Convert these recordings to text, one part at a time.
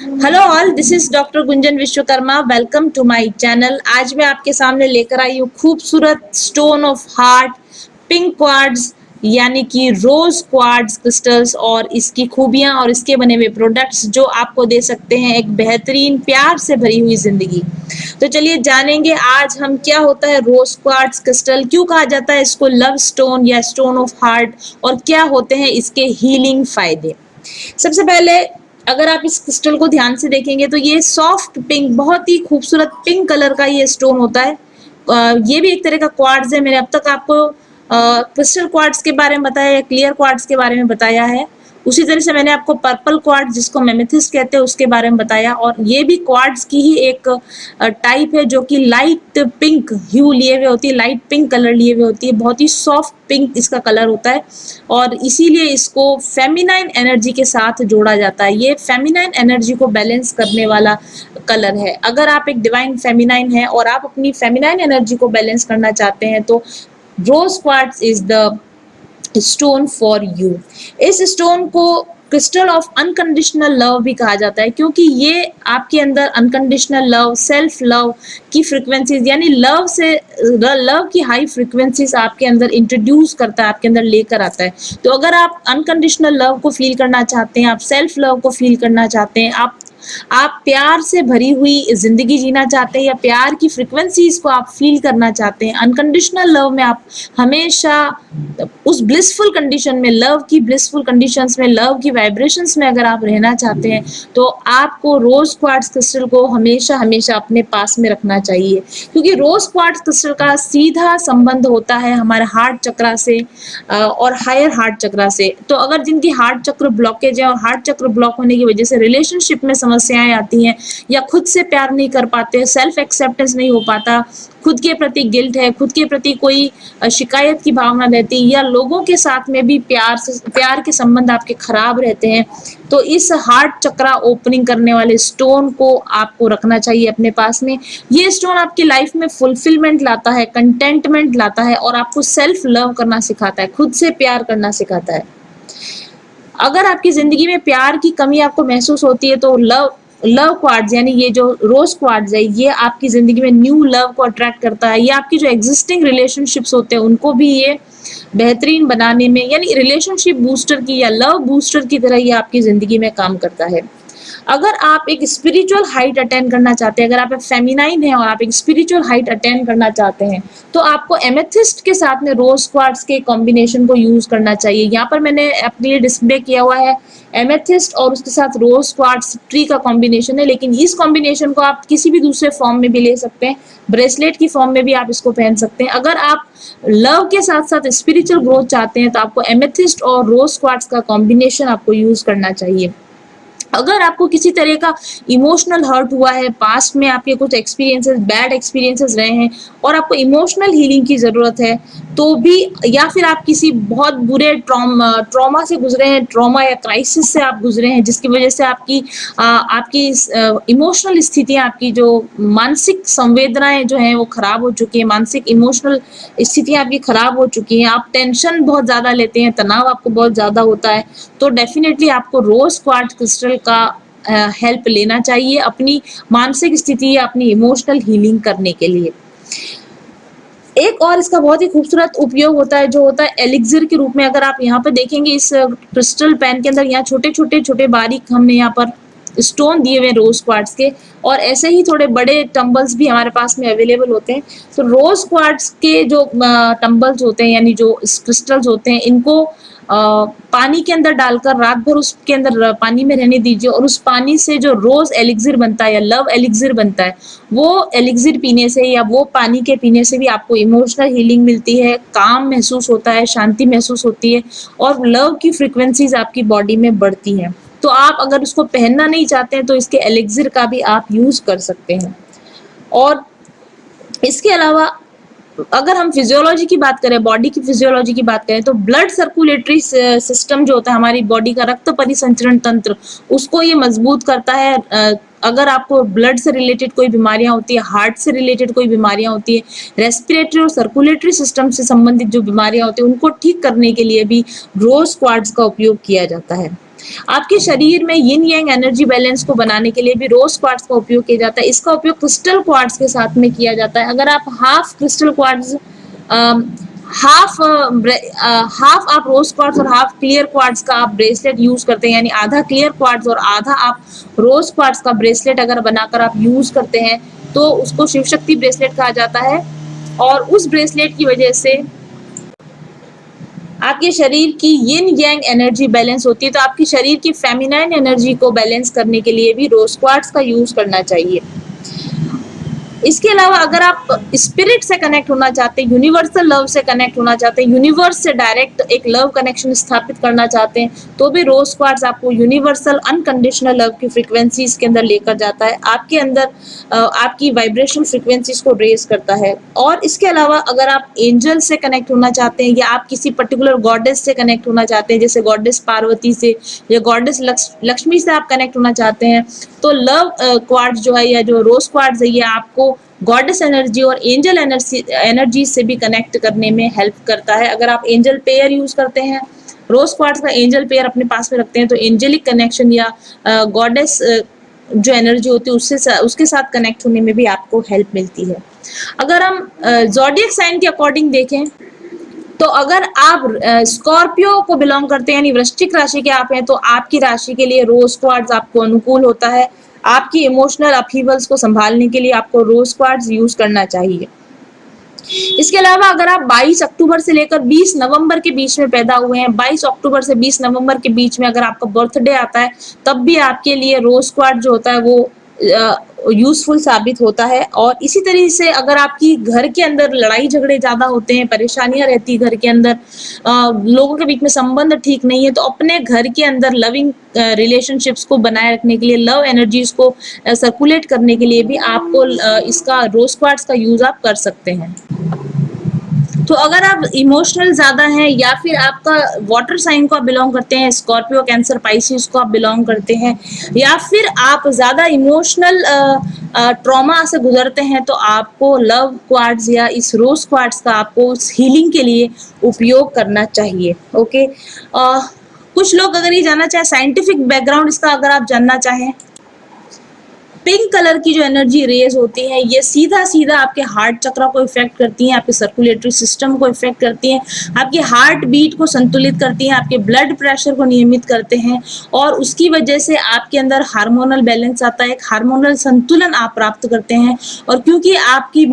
Hello all, this is doctor Gunjan Vishwakarma. Welcome to my channel. आज मैं आपके सामने लेकर आई हूँ खूबसूरत stone of heart pink quartz यानी कि रोज क्वार्ट्ज क्रिस्टल्स और इसकी खूबियां और इसके बने हुए प्रोडक्ट्स जो आपको दे सकते हैं एक बेहतरीन प्यार से भरी हुई जिंदगी। तो चलिए जानेंगे आज हम क्या होता है रोज क्वार्ट्ज क्रिस्टल, क्यों कहा जाता है इसको लव स्टोन या स्टोन ऑफ हार्ट, और क्या होते हैं इसके हीलिंग फायदे। सबसे पहले अगर आप इस क्रिस्टल को ध्यान से देखेंगे तो ये सॉफ्ट पिंक, बहुत ही खूबसूरत पिंक कलर का ये स्टोन होता है। ये भी एक तरह का क्वार्ट्ज है। मैंने अब तक आपको क्रिस्टल क्वार्ट्ज के बारे में बताया या क्लियर क्वार्ट्ज के बारे में बताया है। उसी तरह से मैंने आपको पर्पल क्वार्ट्ज जिसको मेमेथिस्ट कहते हैं उसके बारे में बताया, और ये भी क्वार्ट्ज की ही एक टाइप है जो कि लाइट पिंक ह्यू लिए हुए होती है, लाइट पिंक कलर लिए हुए होती है, बहुत ही सॉफ्ट पिंक इसका कलर होता है और इसीलिए इसको फेमिनाइन एनर्जी के साथ जोड़ा जाता है। ये फेमिनाइन एनर्जी को बैलेंस करने वाला कलर है। अगर आप एक डिवाइन फेमिनाइन है और आप अपनी फेमिनाइन एनर्जी को बैलेंस करना चाहते हैं तो rose quartz is the stone for you. इस स्टोन को क्रिस्टल ऑफ अनकंडीशनल लव भी कहा जाता है क्योंकि ये आपके अंदर अनकंडीशनल लव, सेल्फ लव की फ्रिक्वेंसीज यानी लव की हाई फ्रिक्वेंसीज आपके अंदर इंट्रोड्यूस करता है, आपके अंदर लेकर आता है। तो अगर आप अनकंडीशनल लव को फील करना चाहते हैं, आप सेल्फ लव को फील करना चाहते हैं, आप प्यार से भरी हुई जिंदगी जीना चाहते हैं या प्यार की फ्रिक्वेंसीज को आप फील करना चाहते हैं, अनकंडीशनल लव में आप हमेशा उस ब्लिसफुल कंडीशन में, लव की ब्लिसफुल कंडीशंस में, लव की वाइब्रेशंस में अगर आप रहना चाहते हैं तो आपको रोज क्वार्ट्ज क्रिस्टल को हमेशा हमेशा अपने पास में रखना चाहिए क्योंकि रोज क्वार्ट्ज क्रिस्टल का सीधा संबंध होता है हमारे हार्ट चक्रा से और हायर हार्ट चक्रा से। तो अगर जिनकी हार्ट चक्र ब्लॉकेज है और हार्ट चक्र ब्लॉक होने की वजह से रिलेशनशिप में समस्याएं आती हैं या खुद से प्यार नहीं कर पाते, सेल्फ एक्सेप्टेंस नहीं हो पाता, खुद के प्रति गिल्ट है, खुद के प्रति कोई शिकायत की भावना रहती है या लोगों के साथ में भी प्यार के संबंध आपके खराब रहते हैं, तो इस हार्ट चक्रा ओपनिंग करने वाले स्टोन को आपको रखना चाहिए अपने पास में। ये स्टोन आपकी लाइफ में फुलफिलमेंट लाता है, कंटेंटमेंट लाता है और आपको सेल्फ लव करना सिखाता है, खुद से प्यार करना सिखाता है। अगर आपकी जिंदगी में प्यार की कमी आपको महसूस होती है तो लव क्वार्ट्ज यानी ये जो रोज क्वार्ट्ज है ये आपकी जिंदगी में न्यू लव को अट्रैक्ट करता है। ये आपकी जो एग्जिस्टिंग रिलेशनशिप्स होते हैं उनको भी ये बेहतरीन बनाने में यानी रिलेशनशिप बूस्टर की या लव बूस्टर की तरह ये आपकी जिंदगी में काम करता है। अगर आप एक स्पिरिचुअल हाइट अटेंड करना चाहते हैं, अगर आप एक फेमिनाइन है और आप एक स्पिरिचुअल हाइट अटेंड करना चाहते हैं तो आपको एमेथिस्ट के साथ में रोज क्वार्ट्ज के कॉम्बिनेशन को यूज करना चाहिए। यहाँ पर मैंने अपने लिए डिस्प्ले किया हुआ है एमेथिस्ट और उसके साथ रोज क्वार्ट्ज ट्री का कॉम्बिनेशन है, लेकिन इस कॉम्बिनेशन को आप किसी भी दूसरे फॉर्म में भी ले सकते हैं, ब्रेसलेट की फॉर्म में भी आप इसको पहन सकते हैं। अगर आप लव के साथ साथ स्पिरिचुअल ग्रोथ चाहते हैं तो आपको एमेथिस्ट और रोज क्वार्ट्ज का कॉम्बिनेशन आपको यूज करना चाहिए। अगर आपको किसी तरह का इमोशनल हर्ट हुआ है, पास्ट में आपके कुछ एक्सपीरियंसेस, बैड एक्सपीरियंसेस रहे हैं और आपको इमोशनल हीलिंग की ज़रूरत है तो भी, या फिर आप किसी बहुत बुरे ट्रॉमा से गुजरे हैं, ट्रॉमा या क्राइसिस से आप गुजरे हैं जिसकी वजह से आपकी इमोशनल स्थितियाँ, आपकी जो मानसिक संवेदनाएं जो हैं वो खराब हो चुकी हैं, मानसिक इमोशनल स्थितियाँ आपकी खराब हो चुकी हैं, आप टेंशन बहुत ज़्यादा लेते हैं, तनाव आपको बहुत ज़्यादा होता है, तो डेफिनेटली आपको रोज क्वार्ट्ज क्रिस्टल का हेल्प लेना चाहिए अपनी मानसिक स्थिति या अपनी इमोशनल हीलिंग करने के लिए। एक और इसका बहुत ही खूबसूरत उपयोग होता है जो होता है एलिक्सिर के रूप में। अगर आप यहाँ पर देखेंगे इस क्रिस्टल पेन के अंदर यहाँ छोटे बारीक हमने यहाँ पर स्टोन दिए हुए रोज क्वार्ट्ज के, और ऐसे ही थोड़े बड़े टम्बल्स भी हमारे पास में अवेलेबल होते हैं। तो रोज क्वार्ट्ज के जो टम्बल्स होते हैं यानी जो क्रिस्टल्स होते हैं इनको पानी के अंदर डालकर रात भर उसके अंदर पानी में रहने दीजिए और उस पानी से जो रोज एलिक्सिर बनता है या लव एलिक्सिर बनता है, वो एलिक्सिर पीने से या वो पानी के पीने से भी आपको इमोशनल हीलिंग मिलती है, काम महसूस होता है, शांति महसूस होती है और लव की फ्रिक्वेंसीज आपकी बॉडी में बढ़ती हैं। तो आप अगर उसको पहनना नहीं चाहते हैं तो इसके एलिक्सिर का भी आप यूज कर सकते हैं। और इसके अलावा अगर हम फिजियोलॉजी की बात करें, बॉडी की फिजियोलॉजी की बात करें तो ब्लड सर्कुलेटरी सिस्टम जो होता है हमारी बॉडी का, रक्त परिसंचरण तंत्र, उसको ये मजबूत करता है। अगर आपको ब्लड से रिलेटेड कोई बीमारियां होती है, हार्ट से रिलेटेड कोई बीमारियां होती है, रेस्पिरेटरी और सर्कुलेटरी सिस्टम से संबंधित जो बीमारियां होती है उनको ठीक करने के लिए भी रोज क्वार्ट्ज का उपयोग किया जाता है। आपके शरीर में यिन यांग एनर्जी बैलेंस को बनाने के लिए भी रोज क्वार्ट्ज का उपयोग किया जाता है। इसका उपयोग क्रिस्टल क्वार्ट्ज के साथ में किया जाता है। अगर आप half crystal quartz half half आप रोज क्वार्ट्ज और हाफ क्लियर क्वार्ट्ज का आप ब्रेसलेट यूज करते हैं, यानी आधा क्लियर क्वार्ट्ज और आधा आप रोज क्वार्ट्ज का ब्रेसलेट अगर बनाकर आप यूज करते हैं तो उसको शिव शक्ति ब्रेसलेट कहा जाता है। और उस ब्रेसलेट की वजह से आपके शरीर की यिन यांग एनर्जी बैलेंस होती है। तो आपकी शरीर की फेमिनाइन एनर्जी को बैलेंस करने के लिए भी रोज क्वार्ट्ज का यूज करना चाहिए। इसके अलावा अगर आप स्पिरिट से कनेक्ट होना चाहते हैं, यूनिवर्सल लव से कनेक्ट होना चाहते हैं, यूनिवर्स से डायरेक्ट एक लव कनेक्शन स्थापित करना चाहते हैं, तो भी रोज क्वार्ट्ज आपको यूनिवर्सल अनकंडीशनल लव की फ्रीक्वेंसीज के अंदर लेकर जाता है, आपके अंदर आपकी वाइब्रेशनल फ्रीक्वेंसीज को रेज करता है। और इसके अलावा अगर आप एंजल से कनेक्ट होना चाहते हैं या आप किसी पर्टिकुलर गॉडेस से कनेक्ट होना चाहते हैं, जैसे गॉडेस पार्वती से या गॉडेस लक्ष्मी से आप कनेक्ट होना चाहते हैं, तो लव क्वार्ट्ज जो है या जो रोज क्वार्ट्ज है ये आपको गॉडेस एनर्जी और एंजल एनर्जी से भी कनेक्ट करने में हेल्प करता है। अगर आप एंजल पेयर यूज करते हैं, रोज क्वार्ट्ज का एंजल पेयर अपने पास में रखते हैं, तो एंजेलिक कनेक्शन या गॉडेस जो एनर्जी होती है उसके साथ कनेक्ट होने में भी आपको हेल्प मिलती है। अगर हम ज़ोडिएक साइन के अकॉर्डिंग देखें तो अगर आप स्कॉर्पियो को बिलोंग करते हैं यानी वृश्चिक राशि के आप हैं, तो आपकी राशि के लिए रोज क्वार्ट्ज आपको अनुकूल होता है। आपकी इमोशनल अपहीवल्स को संभालने के लिए आपको रोज क्वार्ट्ज यूज करना चाहिए। इसके अलावा अगर आप 22 अक्टूबर से लेकर 20 नवंबर के बीच में पैदा हुए हैं, 22 अक्टूबर से 20 नवंबर के बीच में अगर आपका बर्थडे आता है, तब भी आपके लिए रोज क्वार्ट्ज जो होता है वो यूजफुल साबित होता है। और इसी तरीके से अगर आपकी घर के अंदर लड़ाई झगड़े ज्यादा होते हैं, परेशानियां रहती है घर के अंदर, लोगों के बीच में संबंध ठीक नहीं है, तो अपने घर के अंदर लविंग रिलेशनशिप्स को बनाए रखने के लिए, लव एनर्जीज को सर्कुलेट करने के लिए भी आपको इसका रोज क्वार्ट्ज का यूज आप कर सकते हैं। तो अगर आप इमोशनल ज्यादा हैं या फिर आपका वाटर साइन को आप बिलोंग करते हैं, स्कॉर्पियो, कैंसर, पाइसिस को आप बिलोंग करते हैं, या फिर आप ज्यादा इमोशनल ट्रॉमा से गुजरते हैं, तो आपको लव क्वार्ट्ज या इस रोज क्वार्ट्ज का आपको हीलिंग के लिए उपयोग करना चाहिए। ओके, कुछ लोग अगर ये जानना चाहें साइंटिफिक बैकग्राउंड इसका, अगर आप जानना चाहें, पिंक कलर की जो एनर्जी रेज होती है ये सीधा सीधा आपके हार्ट चक्र को इफेक्ट करती हैं, आपके सर्कुलेटरी सिस्टम को इफेक्ट करती हैं, आपकी हार्ट बीट को संतुलित करती हैं, आपके ब्लड प्रेशर को नियमित करते हैं, और उसकी वजह से आपके अंदर हार्मोनल बैलेंस आता है, एक हार्मोनल संतुलन आप प्राप्त करते हैं। और क्योंकि आपकी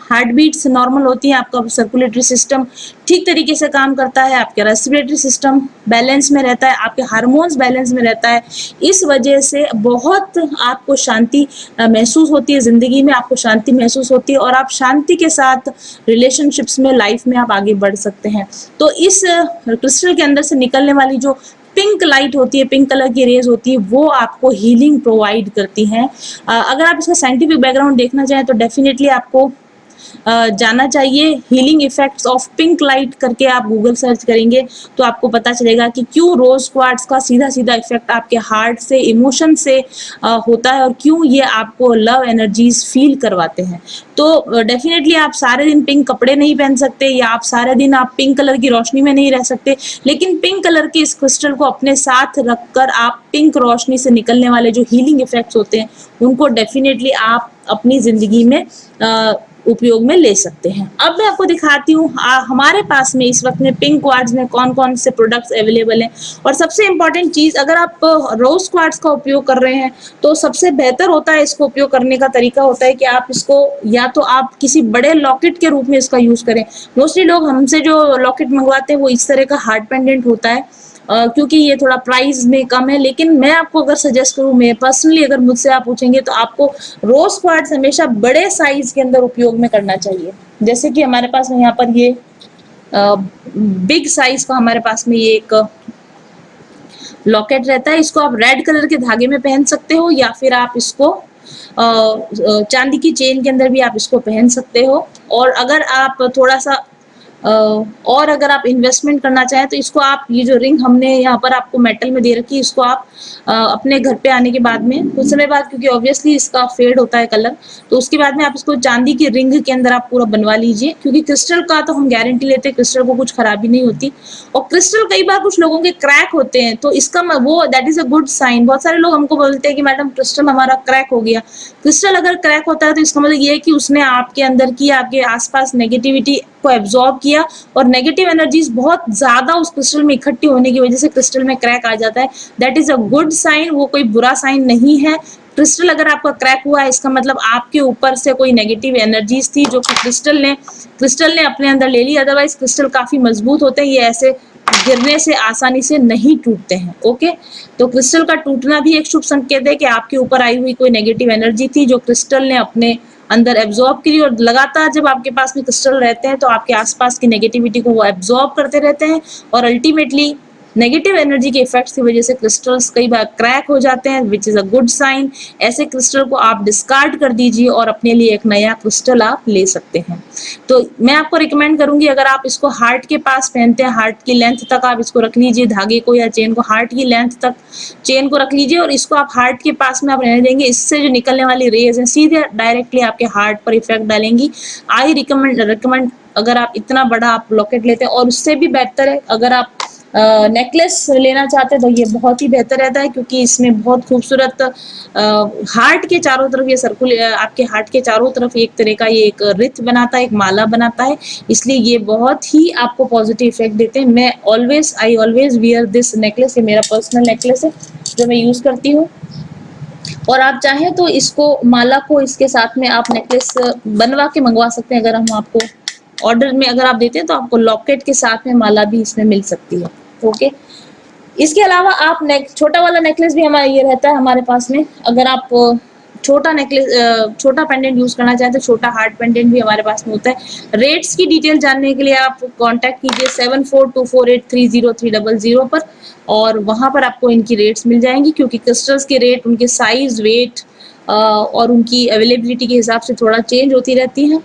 हार्ट बीट्स नॉर्मल होती हैं, आपका सर्कुलेटरी सिस्टम ठीक तरीके से काम करता है, आपके रेस्पिरेटरी सिस्टम बैलेंस में रहता है, आपके हार्मोन्स बैलेंस में रहता है, इस वजह से बहुत आपको शांति महसूस होती है, जिंदगी में आपको शांति महसूस होती है, और आप शांति के साथ रिलेशनशिप्स में, लाइफ में आप आगे बढ़ सकते हैं। तो इस क्रिस्टल के अंदर से निकलने वाली जो पिंक लाइट होती है, पिंक कलर की रेज होती है, वो आपको हीलिंग प्रोवाइड करती हैं। अगर आप इसका साइंटिफिक बैकग्राउंड देखना चाहें तो डेफिनेटली आपको जानना चाहिए। Healing effects of pink light करके आप गूगल सर्च करेंगे तो आपको पता चलेगा कि क्यों रोज क्वार्ट्ज का सीधा सीधा इफेक्ट आपके हार्ट से, इमोशन से होता है, और क्यों ये आपको लव एनर्जीज फील करवाते हैं। तो डेफिनेटली आप सारे दिन पिंक कपड़े नहीं पहन सकते, या आप सारे दिन आप पिंक कलर की रोशनी में नहीं रह सकते, लेकिन पिंक कलर के इस क्रिस्टल को अपने साथ रखकर आप पिंक रोशनी से निकलने वाले जो हीलिंग इफेक्ट्स होते हैं उनको डेफिनेटली आप अपनी जिंदगी में उपयोग में ले सकते हैं। अब मैं आपको दिखाती हूँ हमारे पास में इस वक्त में पिंक क्वार्ट्ज में कौन कौन से प्रोडक्ट्स अवेलेबल हैं। और सबसे इम्पॉर्टेंट चीज़, अगर आप रोज क्वार्ट्ज का उपयोग कर रहे हैं तो सबसे बेहतर होता है, इसको उपयोग करने का तरीका होता है कि आप इसको या तो आप किसी बड़े लॉकेट के रूप में इसका यूज़ करें। मोस्टली लोग हमसे जो लॉकेट मंगवाते हैं वो इस तरह का हार्ट पेंडेंट होता है, क्योंकि ये थोड़ा प्राइस में कम है। लेकिन मैं आपको अगर सजेस्ट करूँ, मैं पर्सनली अगर मुझसे आप पूछेंगे तो आपको रोज क्वार्ट्ज हमेशा बड़े साइज के अंदर उपयोग में करना चाहिए। जैसे कि हमारे पास में यहाँ पर ये बिग साइज का हमारे पास में ये एक लॉकेट रहता है। इसको आप रेड कलर के धागे में पहन सकते हो, या फिर आप इसको चांदी की चेन के अंदर भी आप इसको पहन सकते हो। और अगर आप थोड़ा सा और अगर आप इन्वेस्टमेंट करना चाहें तो इसको आप, ये जो रिंग हमने यहाँ पर आपको मेटल में दे रखी है, इसको आप अपने घर पे आने के बाद में कुछ समय बाद, क्योंकि ऑब्वियसली इसका फेड होता है कलर, तो उसके बाद में आप इसको चांदी की रिंग के अंदर आप पूरा बनवा लीजिए, क्योंकि क्रिस्टल का तो हम गारंटी लेते हैं क्रिस्टल को कुछ खराबी नहीं होती। और क्रिस्टल कई बार कुछ लोगों के क्रैक होते हैं, तो इसका वो that is a good sign. बहुत सारे लोग हमको बोलते हैं कि मैडम क्रिस्टल हमारा क्रैक हो गया। क्रिस्टल अगर क्रैक होता है तो इसका मतलब ये है कि उसने आपके अंदर की, आपके आसपास नेगेटिविटी को एब्जॉर्ब किया, और नेगेटिव एनर्जीज बहुत ज्यादा उस क्रिस्टल में इकट्ठी होने की वजह से क्रिस्टल में क्रैक आ जाता है। That is a good sign, वो कोई बुरा साइन नहीं है। क्रिस्टल अगर आपका क्रैक हुआ है, इसका मतलब आपके ऊपर से कोई नेगेटिव एनर्जीज थी जो कि क्रिस्टल ने अपने अंदर ले ली। अदरवाइज क्रिस्टल काफी मजबूत होते हैं, ये ऐसे गिरने से आसानी से नहीं टूटते हैं। ओके, तो क्रिस्टल का टूटना भी एक शुभ संकेत है कि आपके ऊपर आई हुई कोई नेगेटिव एनर्जी थी जो क्रिस्टल ने अपने अंदर एब्जॉर्ब करी, और लगातार जब आपके पास में क्रिस्टल रहते हैं तो आपके आसपास की नेगेटिविटी को वो एब्जॉर्ब करते रहते हैं, और अल्टीमेटली नेगेटिव एनर्जी के इफेक्ट्स की वजह से क्रिस्टल्स कई बार क्रैक हो जाते हैं, which is a good sign. ऐसे क्रिस्टल को आप डिस्कार्ड कर दीजिए और अपने लिए एक नया क्रिस्टल आप ले सकते हैं। तो मैं आपको रिकमेंड करूंगी, अगर आप इसको हार्ट के पास पहनते हैं, हार्ट की लेंथ तक आप इसको रख लीजिए, धागे को या चेन को हार्ट की लेंथ तक चेन को रख लीजिए, और इसको आप हार्ट के पास में आप रहने देंगे। इससे जो निकलने वाली रेज है सीधे डायरेक्टली आपके हार्ट पर इफेक्ट डालेंगी। आई रिकमेंड अगर आप इतना बड़ा आप लॉकेट लेते हैं, और उससे भी बेहतर है अगर आप नेकलेस लेना चाहते हैं तो ये बहुत ही बेहतर रहता है, क्योंकि इसमें बहुत खूबसूरत हार्ट के चारों तरफ ये सर्कुल, आपके हार्ट के चारों तरफ एक तरह का ये एक रिथ बनाता है, एक माला बनाता है, इसलिए ये बहुत ही आपको पॉजिटिव इफेक्ट देते हैं। मैं I always wear this necklace, ये मेरा पर्सनल नेकलेस है जो मैं यूज करती हूँ। और आप चाहें तो इसको, माला को इसके साथ में आप नेकलेस बनवा के मंगवा सकते हैं। अगर हम आपको ऑर्डर में अगर आप देते हैं तो आपको लॉकेट के साथ में माला भी इसमें मिल सकती है। ओके, इसके अलावा आप छोटा वाला नेकलेस भी हमारा ये रहता है हमारे पास में। अगर आप छोटा नेकलेस, छोटा पेंडेंट यूज करना चाहें तो छोटा हार्ट पेंडेंट भी हमारे पास में होता है। रेट्स की डिटेल जानने के लिए आप कांटेक्ट कीजिए 7424830300 पर, और वहां पर आपको इनकी रेट्स मिल जाएंगी, क्योंकि क्रिस्टल्स के रेट उनके साइज, वेट और उनकी अवेलेबिलिटी के हिसाब से थोड़ा चेंज होती रहती हैं।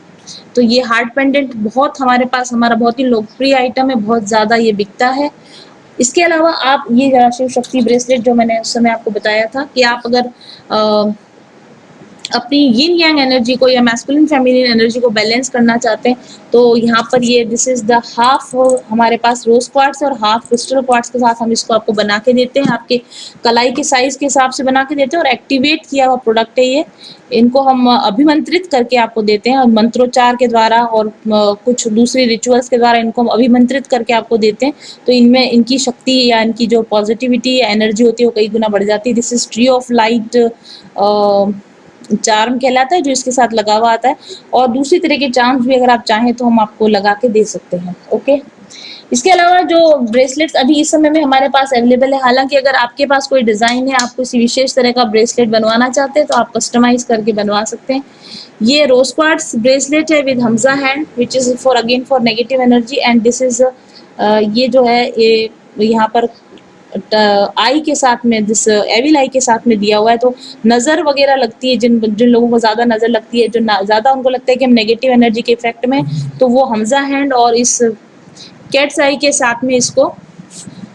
तो ये हार्ट पेंडेंट बहुत हमारे पास, हमारा बहुत ही लोकप्रिय आइटम है, बहुत ज्यादा ये बिकता है। इसके अलावा आप ये शिव शक्ति ब्रेसलेट जो मैंने उस समय आपको बताया था कि आप अगर अपनी यिन यांग एनर्जी को या मैस्कुलिन फेमिनिन एनर्जी को बैलेंस करना चाहते हैं, तो यहाँ पर ये दिस इज द हाफ हमारे पास रोज क्वार्ट्स और हाफ क्रिस्टल क्वार्ट्स के साथ हम इसको आपको बना के देते हैं, आपके कलाई के साइज के हिसाब से बना के देते हैं, और एक्टिवेट किया हुआ प्रोडक्ट है ये। इनको हम अभिमंत्रित करके आपको देते हैं, और मंत्रोच्चार के द्वारा और कुछ दूसरी रिचुअल्स के द्वारा इनको हम अभिमंत्रित करके आपको देते हैं, तो इनमें इनकी शक्ति या इनकी जो पॉजिटिविटी या एनर्जी होती है वो कई गुना बढ़ जाती है। This is tree of light charm कहलाता है, जो इसके साथ लगा हुआ आता है, और दूसरी तरह के चार्म्स भी अगर आप चाहें तो हम आपको लगा के दे सकते हैं। ओके, इसके अलावा जो ब्रेसलेट्स अभी इस समय में हमारे पास अवेलेबल है, हालांकि अगर आपके पास कोई डिजाइन है, आप किसी विशेष तरह का ब्रेसलेट बनवाना चाहते हैं तो आप कस्टमाइज करके बनवा सकते हैं। ये रोज क्वार्ट्स ब्रेसलेट है with Hamza hand, which is for again for negative energy, and this is ये जो है ये यहाँ पर आई के साथ में, दिस एविल आई के साथ में दिया हुआ है, तो नजर वगैरह लगती है, जिन जिन लोगों को ज्यादा नजर लगती है, जो ज्यादा उनको लगता है कि हम नेगेटिव एनर्जी के इफेक्ट में, तो वो हमजा हैंड और इस कैट्स आई के साथ में इसको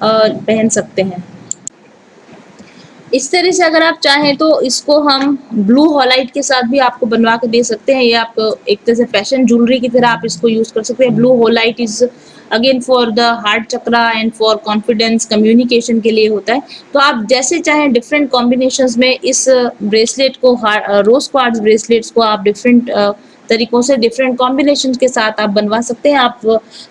पहन सकते हैं। इस तरह से अगर आप चाहें तो इसको हम ब्लू हॉलाइट के साथ भी आपको बनवा के दे सकते हैं, ये आप एक तरह से फैशन ज्वेलरी की तरह आप इसको यूज कर सकते हैं। Blue halite is again for the heart chakra and for confidence, communication के लिए होता है। तो आप जैसे चाहें डिफरेंट कॉम्बिनेशंस में इस ब्रेसलेट को, रोज क्वार्ट्ज ब्रेसलेट्स को आप डिफरेंट तरीकों से, डिफरेंट कॉम्बिनेशन के साथ आप बनवा सकते हैं। आप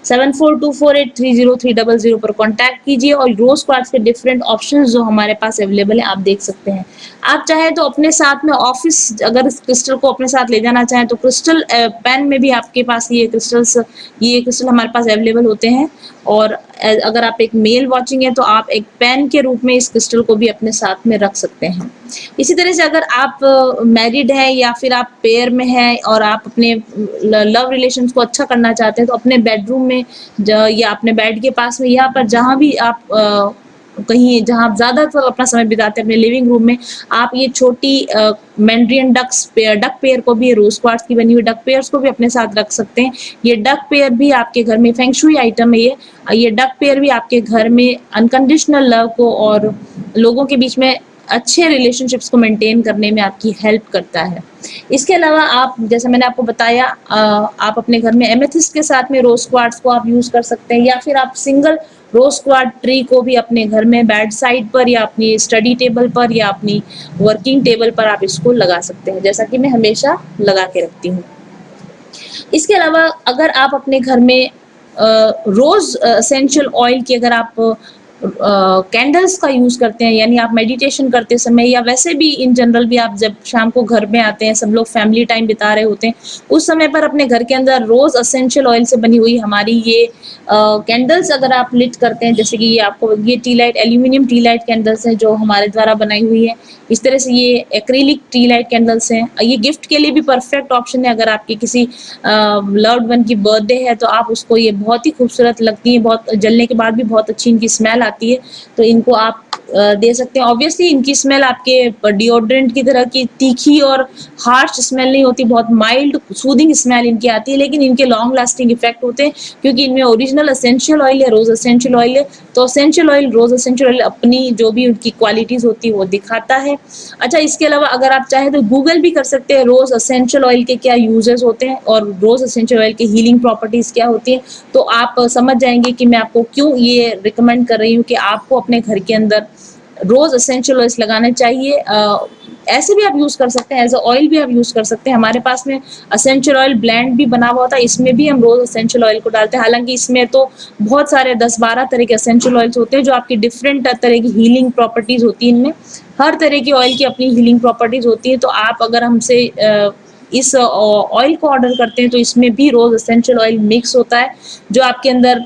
7424830300 पर कांटेक्ट कीजिए, और रोज क्वार्ट्ज के डिफरेंट ऑप्शंस जो हमारे पास अवेलेबल हैं आप देख सकते हैं। आप चाहें तो अपने साथ में ऑफिस, अगर इस क्रिस्टल को अपने साथ ले जाना चाहें तो क्रिस्टल पेन में भी आपके पास ये क्रिस्टल हमारे पास अवेलेबल होते हैं, और अगर आप एक मेल वॉचिंग है तो आप एक पेन के रूप में इस क्रिस्टल को भी अपने साथ में रख सकते हैं। इसी तरह से अगर आप मैरिड हैं या फिर आप पेयर में हैं और आप अपने लव रिलेशंस को अच्छा करना चाहते हैं, तो अपने बेडरूम में या अपने बेड के पास में, यहाँ पर जहाँ भी आप कहीं जहाँ आप ज़्यादातर अपना समय बिताते हैं अपने लिविंग रूम में, आप ये छोटी मैंड्रियन डक पेयर को भी, रोज़ क्वार्ट्ज की बनी हुई डक पेयर्स को भी अपने साथ रख सकते हैं। ये डक पेयर भी आपके घर में फेंग शुई आइटम है ये। ये डक पेयर भी आपके घर में अनकंडीशनल लव को और लोगों के बीच में अच्छे रिलेशनशिप्स को मेंटेन करने में आपकी हेल्प करता है। इसके अलावा आप, जैसे मैंने आपको बताया, आप अपने घर में एमेथिस्ट के साथ में रोज़ क्वार्ट्ज को आप यूज़ कर सकते हैं, या फिर आप सिंगल रोज़ क्वार्ट्ज ट्री को भी अपने घर में बेड साइड पर या अपनी स्टडी टेबल पर या अपनी वर्किंग टेबल पर आप इसको लगा सकते हैं, जैसा कि मैं हमेशा लगा के रखती हूँ। इसके अलावा अगर आप अपने घर में रोज़ एसेंशियल ऑयल की अगर आप कैंडल्स का यूज़ करते हैं, यानी आप मेडिटेशन करते समय या वैसे भी इन जनरल भी आप जब शाम को घर में आते हैं, सब लोग फैमिली टाइम बिता रहे होते हैं, उस समय पर अपने घर के अंदर रोज़ एसेंशियल ऑयल से बनी हुई हमारी ये कैंडल्स अगर आप लिट करते हैं, जैसे कि ये आपको ये T light, aluminium T light candles हैं जो हमारे द्वारा बनाई हुई है। इस तरह से ये एक्रिलिक टी लाइट कैंडल्स हैं। ये गिफ्ट के लिए भी परफेक्ट ऑप्शन है। अगर आपकी किसी लव्ड वन की बर्थडे है तो आप उसको, ये बहुत ही खूबसूरत लगती है, बहुत जलने के बाद भी बहुत अच्छी इनकी स्मेल आती है, तो इनको आप दे सकते हैं। ऑब्वियसली इनकी स्मेल आपके डिओड्रेंट की तरह की तीखी और हार्श स्मेल नहीं होती, बहुत माइल्ड सूदिंग स्मेल इनकी आती है, लेकिन इनके लॉन्ग लास्टिंग इफेक्ट होते हैं क्योंकि इनमें ओरिजिनल एसेंशियल ऑयल है, रोज एसेंशियल ऑयल है। तो एसेंशियल ऑयल, रोज एसेंशियल ऑयल अपनी जो भी उनकी क्वालिटीज होती है वो दिखाता है। अच्छा, इसके अलावा अगर आप चाहें तो गूगल भी कर सकते हैं रोज एसेंशियल ऑयल के क्या यूजेस होते हैं और रोज एसेंशियल ऑयल की हीलिंग प्रॉपर्टीज क्या होती है, तो आप समझ जाएंगे कि मैं आपको क्यों ये रिकमेंड कर रही हूँ कि आपको अपने घर के अंदर रोज एसेंशियल ऑयल्स लगाने चाहिए। ऐसे भी आप यूज कर सकते हैं, एज अ ऑयल भी आप यूज कर सकते हैं। हमारे पास में एसेंशियल ऑयल ब्लेंड भी बना हुआ था, इसमें भी हम रोज एसेंशियल ऑयल को डालते हैं। हालांकि इसमें तो बहुत सारे 10-12 तरह के एसेंशियल ऑयल्स होते हैं जो आपकी डिफरेंट तरह की हीलिंग प्रॉपर्टीज होती हैं। इनमें हर तरह की ऑयल की अपनी हीलिंग प्रॉपर्टीज होती है। तो आप अगर हमसे इस ऑयल को ऑर्डर करते हैं तो इसमें भी रोज एसेंशियल ऑयल मिक्स होता है जो आपके अंदर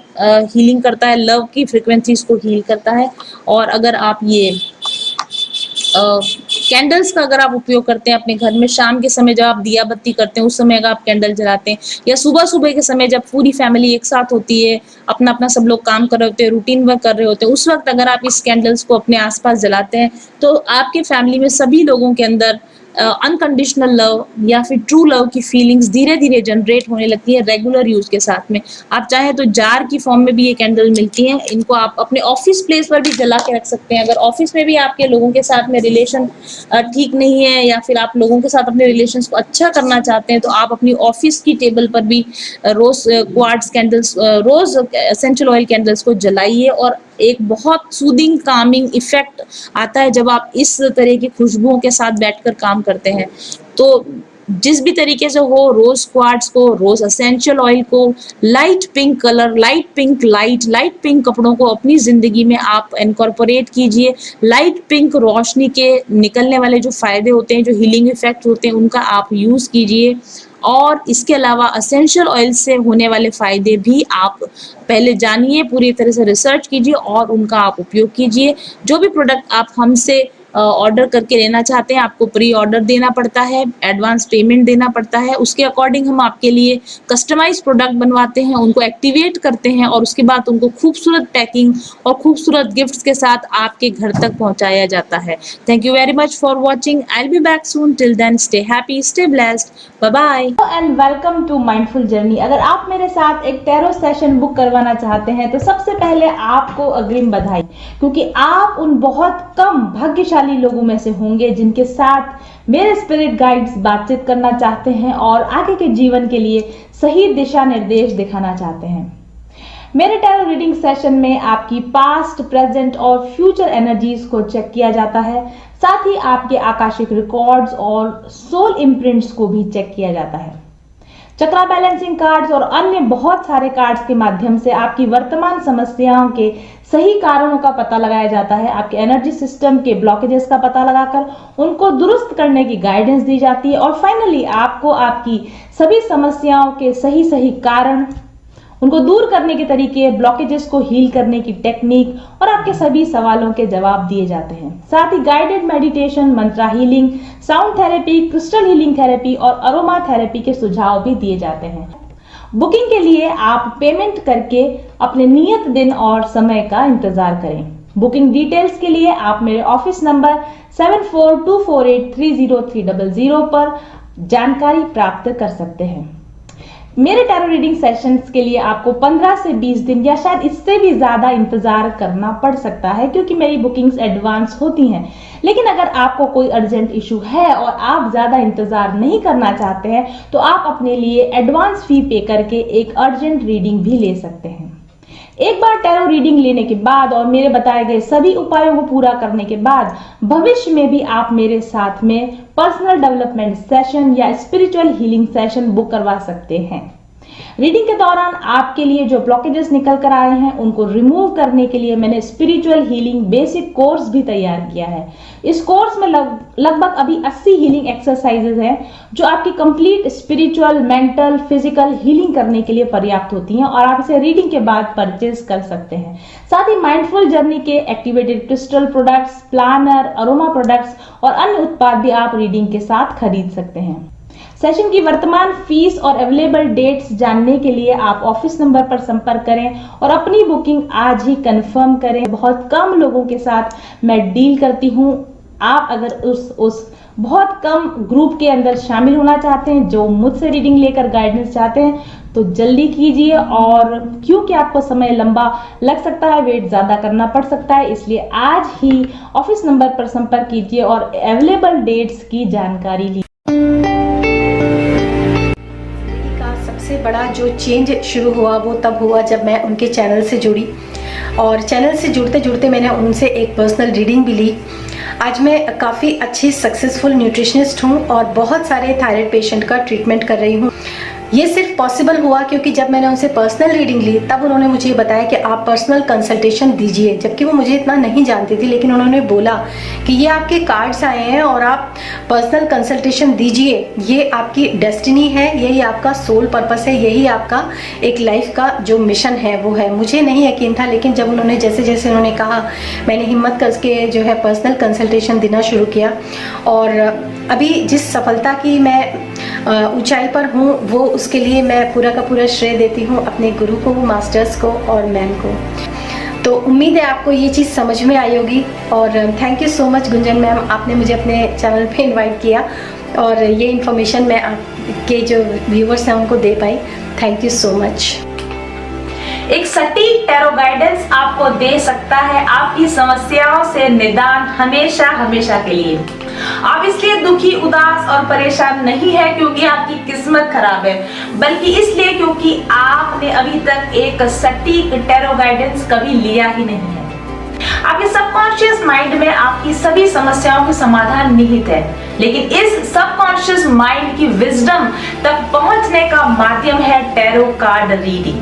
हीलिंग करता है, लव की फ्रिक्वेंसीज को हील करता है। और अगर आप ये कैंडल्स का अगर आप उपयोग करते हैं अपने घर में, शाम के समय जब आप दिया बत्ती करते हैं उस समय अगर आप कैंडल जलाते हैं, या सुबह सुबह के समय जब पूरी फैमिली एक साथ होती है, अपना अपना सब लोग काम कर रहे होते हैं, रूटीन वर्क कर रहे होते हैं, उस वक्त अगर आप इस कैंडल्स को अपने आसपास जलाते हैं तो आपके फैमिली में सभी लोगों के अंदर अनकंडीशनल लव या फिर ट्रू लव की फीलिंग्स धीरे धीरे जनरेट होने लगती है रेगुलर यूज के साथ में। आप चाहे तो जार की फॉर्म में भी ये कैंडल मिलती हैं, इनको आप अपने ऑफिस प्लेस पर भी जला के रख सकते हैं। अगर ऑफिस में भी आपके लोगों के साथ में रिलेशन ठीक नहीं है या फिर आप लोगों के साथ अपने रिलेशन को अच्छा करना चाहते हैं तो आप अपनी ऑफिस की टेबल पर भी रोज क्वार्ट्ज कैंडल्स, रोज एसेंशियल ऑयल कैंडल्स को जलाइए और एक बहुत सूदिंग कामिंग इफेक्ट आता है जब आप इस तरह की खुशबुओं के साथ बैठकर काम करते हैं। तो जिस भी तरीके से हो, रोज क्वार्ट्ज को, रोज एसेंशियल ऑयल को, light pink colour, light pink light, light pink कपड़ों को अपनी जिंदगी में आप इनकॉर्पोरेट कीजिए। लाइट पिंक रोशनी के निकलने वाले जो फायदे होते हैं, जो हीलिंग इफेक्ट होते हैं, उनका आप यूज कीजिए। और इसके अलावा एसेंशियल ऑयल से होने वाले फायदे भी आप पहले जानिए, पूरी तरह से रिसर्च कीजिए और उनका आप उपयोग कीजिए। जो भी प्रोडक्ट आप हमसे ऑर्डर करके लेना चाहते हैं, आपको प्री ऑर्डर देना पड़ता है, एडवांस पेमेंट देना पड़ता है, उसके अकॉर्डिंग हम आपके लिए कस्टमाइज प्रोडक्ट बनवाते हैं, उनको एक्टिवेट करते हैं और उसके बाद उनको खूबसूरत पैकिंग और खूबसूरत गिफ्ट्स के साथ आपके घर तक पहुंचाया जाता है। Thank you very much for watching. I will be back soon. Till then stay happy, stay blessed, bye bye and welcome to mindful journey. अगर आप मेरे साथ एक टैरो सेशन बुक करवाना चाहते हैं तो सबसे पहले आपको अग्रिम बधाई, क्योंकि आप उन बहुत कम भाग्यशाली लोगों में से होंगे जिनके साथ मेरे स्पिरिट गाइड्स बातचीत करना चाहते हैं और आगे के जीवन के लिए सही दिशा निर्देश दिखाना चाहते हैं। मेरे टैरो रीडिंग सेशन में आपकी पास्ट, प्रेजेंट और फ्यूचर एनर्जीज को चेक किया जाता है, साथ ही आपके आकाशिक रिकॉर्ड्स और सोल इम्प्रिंट्स को भी चेक किया जाता है। चक्रा बैलेंसिंग कार्ड्स और अन्य बहुत सारे कार्ड्स के माध्यम से आपकी वर्तमान समस्याओं के सही कारणों का पता लगाया जाता है। आपके एनर्जी सिस्टम के ब्लॉकेजेस का पता लगाकर उनको दुरुस्त करने की गाइडेंस दी जाती है और फाइनली आपको आपकी सभी समस्याओं के सही कारण, उनको दूर करने के तरीके, ब्लॉकेजेस को हील करने की टेक्निक और आपके सभी सवालों के जवाब दिए जाते हैं। साथ ही guided meditation, mantra healing, sound therapy, crystal healing therapy और अरोमा थेरेपी के सुझाव भी दिए जाते हैं। बुकिंग के लिए आप पेमेंट करके अपने नियत दिन और समय का इंतजार करें। बुकिंग डिटेल्स के लिए आप मेरे ऑफिस नंबर 7424830300 पर जानकारी प्राप्त कर सकते हैं। मेरे टैरो रीडिंग सेशंस के लिए आपको 15 से 20 दिन या शायद इससे भी ज्यादा इंतजार करना पड़ सकता है, क्योंकि मेरी बुकिंग्स एडवांस होती हैं। लेकिन अगर आपको कोई अर्जेंट इशू है और आप ज्यादा इंतजार नहीं करना चाहते हैं तो आप अपने लिए एडवांस फी पे करके एक अर्जेंट रीडिंग भी ले सकते हैं। एक बार टैरो रीडिंग लेने के बाद और मेरे बताए गए सभी उपायों को पूरा करने के बाद भविष्य में भी आप मेरे साथ में पर्सनल डेवलपमेंट सेशन या स्पिरिचुअल हीलिंग सेशन बुक करवा सकते हैं। रीडिंग के दौरान आपके लिए जो ब्लॉकेजेस निकल कर आए हैं उनको रिमूव करने के लिए मैंने स्पिरिचुअल हीलिंग बेसिक कोर्स भी तैयार किया है। इस कोर्स में लगभग अभी 80 हीलिंग एक्सरसाइजेज हैं जो आपकी complete spiritual, mental, physical healing करने के लिए पर्याप्त होती हैं और आप इसे रीडिंग के बाद परचेज कर सकते हैं। साथ ही माइंडफुल जर्नी के activated crystal products, planner, aroma products और अन्य उत्पाद भी आप रीडिंग के साथ खरीद सकते हैं। सेशन की वर्तमान फीस और अवेलेबल डेट्स जानने के लिए आप ऑफिस नंबर पर संपर्क करें और अपनी बुकिंग आज ही कंफर्म करें। बहुत कम लोगों के साथ मैं डील करती हूं। आप अगर उस बहुत कम ग्रुप के अंदर शामिल होना चाहते हैं जो मुझसे रीडिंग लेकर गाइडेंस चाहते हैं तो जल्दी कीजिए, और क्योंकि आपको समय लंबा लग सकता है, वेट ज्यादा करना पड़ सकता है, इसलिए आज ही ऑफिस नंबर पर संपर्क कीजिए और अवेलेबल डेट्स की जानकारी लीजिए। सबसे बड़ा जो चेंज शुरू हुआ वो तब हुआ जब मैं उनके चैनल से जुड़ी, और चैनल से जुड़ते जुड़ते मैंने उनसे एक पर्सनल रीडिंग भी ली। आज मैं काफ़ी अच्छी सक्सेसफुल न्यूट्रिशनिस्ट हूँ और बहुत सारे थायराइड पेशेंट का ट्रीटमेंट कर रही हूँ। ये सिर्फ पॉसिबल हुआ क्योंकि जब मैंने उनसे पर्सनल रीडिंग ली तब उन्होंने मुझे बताया कि आप पर्सनल कंसल्टेशन दीजिए, जबकि वो मुझे इतना नहीं जानती थी। लेकिन उन्होंने बोला कि ये आपके कार्ड्स आए हैं और आप पर्सनल कंसल्टेशन दीजिए, ये आपकी डेस्टिनी है, यही आपका सोल पर्पस है, यही आपका एक लाइफ का जो मिशन है वो है। मुझे नहीं यकीन था, लेकिन जब उन्होंने जैसे जैसे उन्होंने कहा मैंने हिम्मत करके जो है पर्सनल कंसल्टेशन देना शुरू किया, और अभी जिस सफलता की मैं ऊंचाई पर हूँ वो उसके लिए मैं पूरा का पूरा श्रेय देती हूँ अपने गुरु को, मास्टर्स को और मैम को। तो उम्मीद है आपको ये चीज़ समझ में आई होगी, और thank you so much Gunjan ma'am, आपने मुझे अपने चैनल पे इनवाइट किया और ये इन्फॉर्मेशन मैं आपके जो व्यूवर्स हैं उनको दे पाई। Thank you so much. एक सटीक टैरो गाइडेंस आपको दे सकता है आपकी समस्याओं से निदान हमेशा हमेशा के लिए। आप इसलिए दुखी, उदास और परेशान नहीं है क्योंकि आपकी किस्मत खराब है, बल्कि इसलिए क्योंकि आपने अभी तक एक सटीक टैरो गाइडेंस कभी लिया ही नहीं है। आपके सबकॉन्शियस माइंड में आपकी सभी समस्याओं के समाधान निहित है, लेकिन इस सबकॉन्शियस माइंड की विजडम तक पहुंचने का माध्यम है टैरो कार्ड रीडिंग।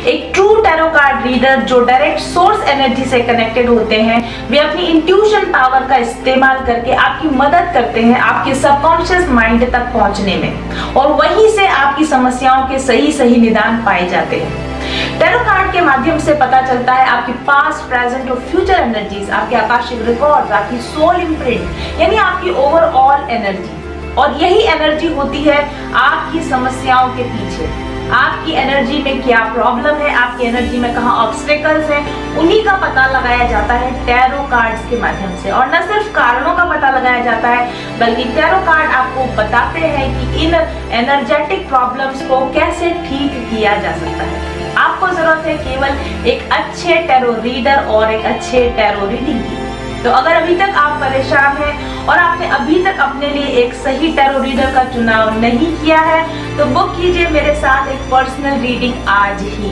एक ट्रू टैरो कार्ड रीडर जो डायरेक्ट सोर्स एनर्जी से कनेक्टेड होते हैं, वे अपनी इंट्यूशन पावर का इस्तेमाल करके आपकी मदद करते हैं आपके सबकॉन्शियस माइंड तक पहुंचने में, और वहीं से आपकी समस्याओं के सही सही निदान पाए जाते हैं। टैरो कार्ड के माध्यम से पता चलता है आपकी पास्ट, प्रेजेंट और फ्यूचर एनर्जीज, आपके आकाशिक रिकॉर्ड्स, आपकी सोल इम्प्रिंट यानी आपकी ओवरऑल एनर्जी, और यही एनर्जी होती है आपकी समस्याओं के पीछे। आपकी एनर्जी में क्या प्रॉब्लम है, आपकी एनर्जी में कहाँ ऑब्स्टेकल्स हैं, उन्हीं का पता लगाया जाता है टैरो कार्ड्स के माध्यम से। और न सिर्फ कारणों का पता लगाया जाता है, बल्कि टैरो कार्ड आपको बताते हैं कि इन एनर्जेटिक प्रॉब्लम्स को कैसे ठीक किया जा सकता है। आपको जरूरत है केवल एक अच्छे टैरो रीडर और एक अच्छे टैरो रीडिंग की। तो अगर अभी तक आप परेशान हैं और आपने अभी तक अपने लिए एक सही टैरो रीडर का चुनाव नहीं किया है, तो बुक कीजिए मेरे साथ एक पर्सनल रीडिंग आज ही।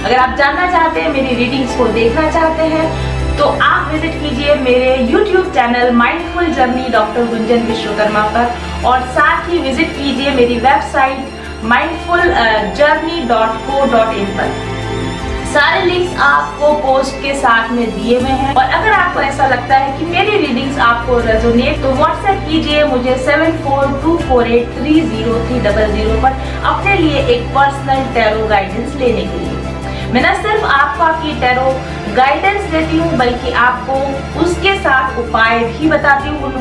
अगर आप जानना चाहते हैं, मेरी रीडिंग्स को देखना चाहते हैं, तो आप विजिट कीजिए मेरे YouTube channel mindful journey doctor Gunjan Vishwakarma पर, और साथ ही विजिट कीजिए मेरी वेबसाइट mindfuljourney.co.in पर। सारे लिंक्स आपको पोस्ट के साथ में दिए हुए हैं। और अगर आपको ऐसा लगता है कि मेरी रीडिंग्स आपको रेजोनेट, तो व्हाट्सएप कीजिए मुझे 7424830300 पर अपने लिए एक पर्सनल टैरो गाइडेंस लेने के लिए। मैं न सिर्फ आपको आपकी टैरो गाइडेंस देती हूँ बल्कि आपको उसके साथ उपाय भी बताती हूँ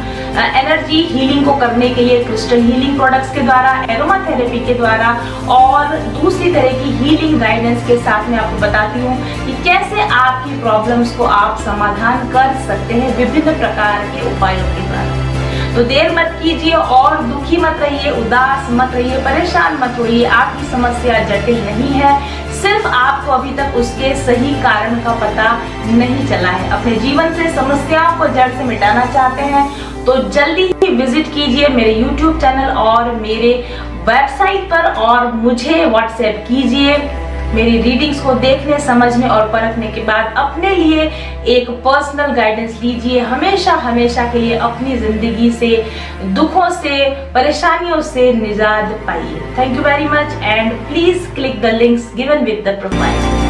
एनर्जी हीलिंग को करने के लिए, क्रिस्टल हीलिंग प्रोडक्ट्स के द्वारा, एरोमा थेरेपी के द्वारा और दूसरी तरह की हीलिंग गाइडेंस के साथ मैं आपको बताती हूँ कि कैसे आपकी प्रॉब्लम्स को आप समाधान कर सकते हैं विभिन्न प्रकार के उपायों के द्वारा। तो देर मत कीजिए और दुखी मत रहिए, उदास मत रहिए, परेशान मत होइए। आपकी समस्या जटिल नहीं है, सिर्फ आपको अभी तक उसके सही कारण का पता नहीं चला है। अपने जीवन से समस्याओं को जड़ से मिटाना चाहते हैं तो जल्दी ही विजिट कीजिए मेरे YouTube चैनल और मेरे वेबसाइट पर और मुझे व्हाट्सएप कीजिए। मेरी रीडिंग्स को देखने, समझने और परखने के बाद अपने लिए एक पर्सनल गाइडेंस लीजिए। हमेशा हमेशा के लिए अपनी जिंदगी से, दुखों से, परेशानियों से निजात पाइए। Thank you very much and please click the links given with the profile.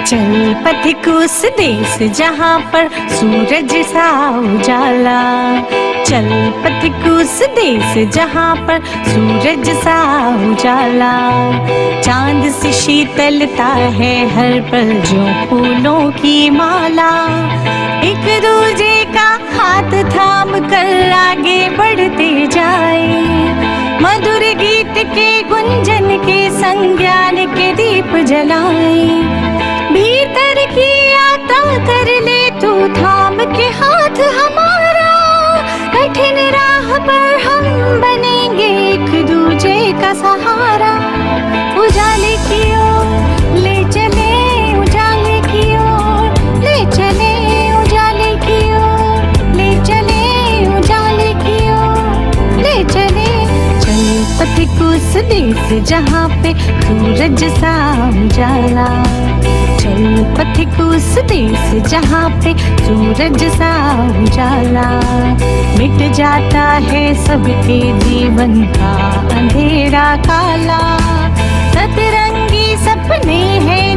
चल पथिक उस देश जहाँ पर सूरज सा उजाला, चल पथिक उस देश जहाँ पर सूरज सा उजाला। चांद से शीतलता है हर पल जो फूलों की माला। एक दूजे का हाथ थाम कर आगे बढ़ते जाए, मधुर गीत के गुंजन के संग ज्ञान के दीप जलाए। भीतर की यात्रा कर ले तू थाम के हाथ हमारा, कठिन राह पर हम बनेंगे एक दूजे का सहारा। उजाले की ओर ले चले, उजाले की ओर ले चले, उजाले की ओर ले चले, उजाले की ओर ले चले। चल पथिक उस देश जहाँ पे सूरज सा उजाला, चल पथिक उस देश जहाँ पे सूरज सा उजाला। मिट जाता है सबके जीवन का अंधेरा काला, सतरंगी सपने हैं